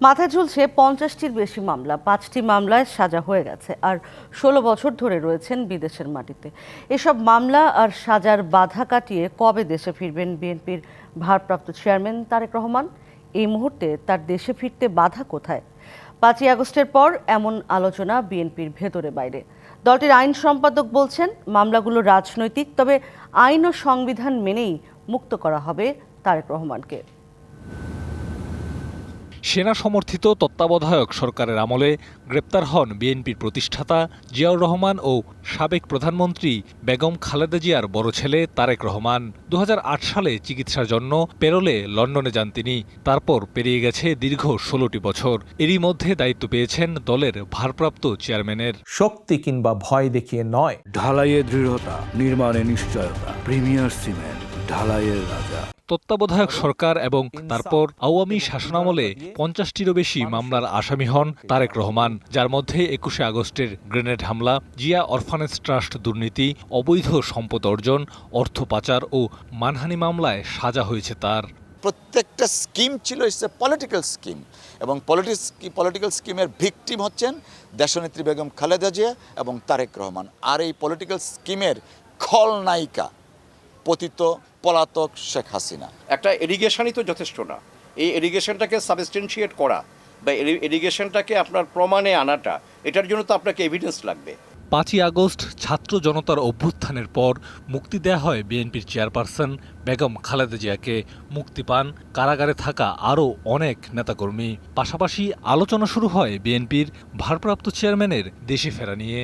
মাথায় ঝুলছে 50টির বেশি মামলা, 5টি মামলায় সাজা হয়ে গেছে আর 16 বছর ধরে রয়েছেন বিদেশের মাটিতে। এসব মামলা আর সাজার বাধা কাটিয়ে কবে দেশে ফিরবেন বিএনপির ভারপ্রাপ্ত চেয়ারম্যান তারেক রহমান? এই মুহূর্তে তার দেশে ফিরতে বাধা কোথায়? 5ই আগস্টের পর এমন আলোচনা বিএনপির ভেতরে বাইরে। দলটির আইন সম্পাদক বলছেন, মামলাগুলো রাজনৈতিক, তবে আইন ও সংবিধান মেনেই মুক্ত করা হবে তারেক রহমানকে। সেনা সমর্থিত তত্ত্বাবধায়ক সরকারের আমলে গ্রেপ্তার হন বিএনপির প্রতিষ্ঠাতা জিয়াউর রহমান ও সাবেক প্রধানমন্ত্রী বেগম খালেদা জিয়ার বড় ছেলে তারেক রহমান। 2008 সালে চিকিৎসার জন্য পেরোলে লন্ডনে যান তিনি। তারপর পেরিয়ে গেছে দীর্ঘ 16টি বছর। এরই মধ্যে দায়িত্ব পেয়েছেন দলের ভারপ্রাপ্ত চেয়ারম্যানের। শক্তি কিংবা ভয় দেখিয়ে নয়, ঢালাইয়ে দৃঢ়তা, নির্মাণে নিশ্চয়তা। প্রিমিয়ার সিমেন্ট, ঢালাইয়ের রাজা। তত্ত্বাবধায়ক সরকার এবং তারপর আওয়ামী শাসনামলে 50টিরও বেশি মামলার আসামি হন তারেক রহমান, যার মধ্যে 21শে আগস্টের গ্রেনেড হামলা, জিয়া অরফানেজ ট্রাস্ট দুর্নীতি, অবৈধ সম্পদ অর্জন, অর্থ পাচার ও মানহানি মামলায় সাজা হয়েছে তার। প্রত্যেকটা স্কিম ছিল পলিটিক্যাল স্কিম, এবং পলিটিক্যাল স্কিমের ভিকটিম হচ্ছেন দেশনেত্রী বেগম খালেদা জিয়া এবং তারেক রহমান। আর এই পলিটিক্যাল স্কিমের খলনায়িকা পতিত পলাতক শেখ হাসিনা। একটা এরিগেশনই তো যথেষ্ট না, এই এরিগেশনটাকে সাবস্টেন্সিয়েট করা বা এরিগেশনটাকে আপনার প্রমাণে আনাটা, এটার জন্য তো আপনাকে এভিডেন্স লাগবে। 5ই আগস্ট ছাত্র জনতার অভ্যুত্থানের পর মুক্তি দেয়া হয় বিএনপির চেয়ারপারসন বেগম খালেদা জিয়াকে। মুক্তি পান কারাগারে থাকা আরও অনেক নেতাকর্মী। পাশাপাশি আলোচনা শুরু হয় বিএনপির ভারপ্রাপ্ত চেয়ারম্যানের দেশে ফেরা নিয়ে।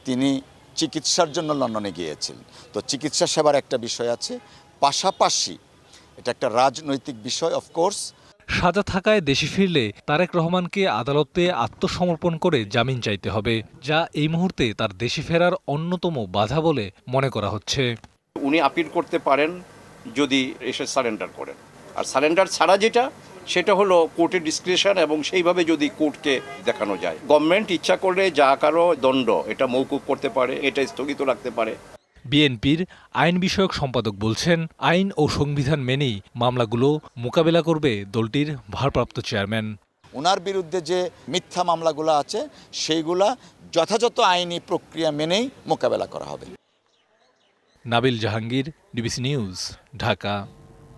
তিনি চিকিৎসার জন্য লন্ডনে গিয়েছিলেন, তো চিকিৎসা সেবার একটা বিষয় আছে, পাশাপাশি এটা একটা রাজনৈতিক বিষয় অফকোর্স। সাজা থাকায় দেশে ফিরলে তারেক রহমানকে আদালতে আত্মসমর্পণ করে জামিন চাইতে হবে, যা এই মুহূর্তে তার দেশে ফেরার অন্যতম বাধা বলে মনে করা হচ্ছে। উনি আপিল করতে পারেন যদি এসে সারেন্ডার করেন, আর সারেন্ডার ছাড়া সেটা হলো কোর্টের ডিসক্রিপশন, এবং সেইভাবে যদি কোর্টকে দেখানো যায়। গভর্নমেন্ট ইচ্ছা করলে যা কারো দণ্ড এটা মওকুফ করতে পারে, এটা স্থগিত রাখতে পারে। বিএনপির আইন বিষয়ক সম্পাদক বলছেন, আইন ও সংবিধান মেনেই মামলাগুলো মোকাবেলা করবে দলটির ভারপ্রাপ্ত চেয়ারম্যান। ওনার বিরুদ্ধে যে মিথ্যা মামলাগুলো আছে সেইগুলা যথাযথ আইনি প্রক্রিয়া মেনেই মোকাবেলা করা হবে। Nabil Jahangir, DBC news, Dhaka.